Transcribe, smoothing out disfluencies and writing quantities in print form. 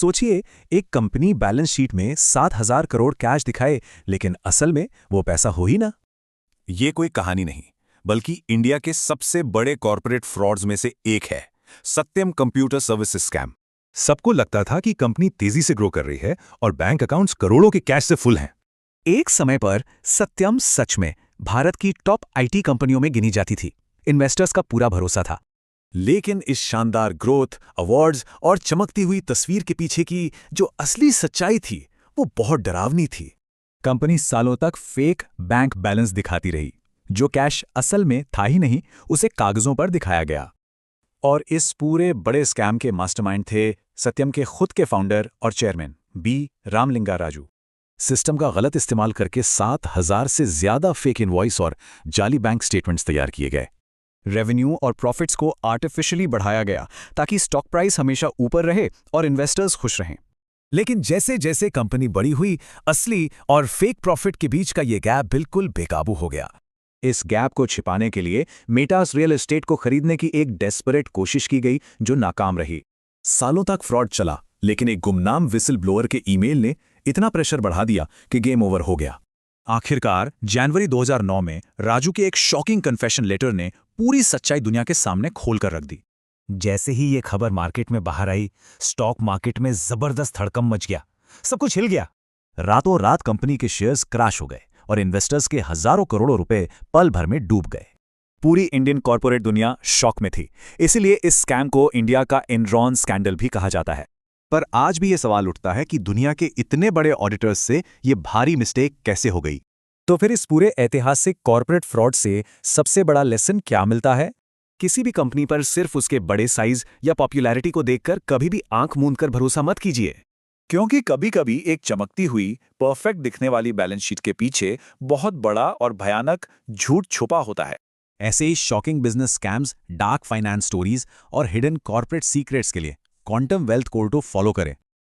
सोचिए, एक company balance sheet में 7,000 करोड़ कैश दिखाए, लेकिन असल में वो पैसा हो ही ना। ये कोई कहानी नहीं, बल्कि इंडिया के सबसे बड़े कॉर्पोरेट फ्रॉड्स में से एक है, सत्यम कंप्यूटर सर्विसेज स्कैम। सबको लगता था कि कंपनी तेजी से ग्रो कर रही है और बैंक अकाउंट्स करोड़ों के कैश से फुल हैं। एक समय पर सत्यम सच में भारत की टॉप आईटी कंपनियों में गिनी जाती थी। इन्वेस्टर्स का पूरा भरोसा था। लेकिन इस शानदार ग्रोथ, अवार्ड्स और चमकती हुई तस्वीर के पीछे की जो असली सच्चाई थी, वो बहुत डरावनी थी। कंपनी सालों तक फेक बैंक बैलेंस दिखाती रही। जो कैश असल में था ही नहीं, उसे कागजों पर दिखाया गया। और इस पूरे बड़े स्कैम के मास्टरमाइंड थे सत्यम के खुद के फाउंडर और chairman B Ramalinga Raju. System का गलत इस्तेमाल करके 7,000 से ज्यादा फेक इनवॉइस और जाली बैंक स्टेटमेंट्स तैयार किए गए। रेवेन्यू और प्रॉफिट्स को आर्टिफिशियली बढ़ाया गया ताकि स्टॉक प्राइस हमेशा ऊपर रहे और इन्वेस्टर्स खुश रहें। लेकिन जैसे जैसे कंपनी बड़ी हुई, असली और फेक प्रॉफिट के बीच का ये गैप बिल्कुल बेकाबू हो गया। इस गैप को छिपाने के लिए मेटास रियल एस्टेट को खरीदने की एक डेस्परेट कोशिश की गई, जो नाकाम रही। सालों तक फ्रॉड चला, लेकिन एक गुमनाम विसल ब्लोअर के ईमेल ने इतना प्रेशर बढ़ा दिया कि गेम ओवर हो गया। आखिरकार जनवरी 2009 में राजू के एक शॉकिंग कन्फेशन लेटर ने पूरी सच्चाई दुनिया के सामने खोलकर रख दी। जैसे ही ये खबर मार्केट में बाहर आई, स्टॉक मार्केट में जबरदस्त हड़कंप मच गया। सब कुछ हिल गया। रातों रात कंपनी के शेयर्स क्रैश हो गए और इन्वेस्टर्स के हजारों करोड़ों रुपए पल भर में डूब गए। पूरी इंडियन कॉर्पोरेट दुनिया शॉक में थी। इसीलिए इस स्कैम को इंडिया का एनरॉन स्कैंडल भी कहा जाता है। पर आज भी ये सवाल उठता है कि दुनिया के इतने बड़े ऑडिटर्स से ये भारी मिस्टेक कैसे हो गई। तो फिर इस पूरे ऐतिहासिक कॉर्पोरेट फ्रॉड से सबसे बड़ा लेसन क्या मिलता है? किसी भी कंपनी पर सिर्फ उसके बड़े साइज या पॉपुलैरिटी को देखकर कभी भी आंख मूंदकर भरोसा मत कीजिए, क्योंकि कभी-कभी एक चमकती हुई, परफेक्ट दिखने वाली बैलेंस शीट के पीछे बहुत बड़ा और भयानक झूठ छुपा होता है। ऐसे ही shocking business scams, dark finance stories और हिडन कॉर्पोरेट सीक्रेट्स के लिए क्वांटम वेल्थ कोड को फॉलो करें।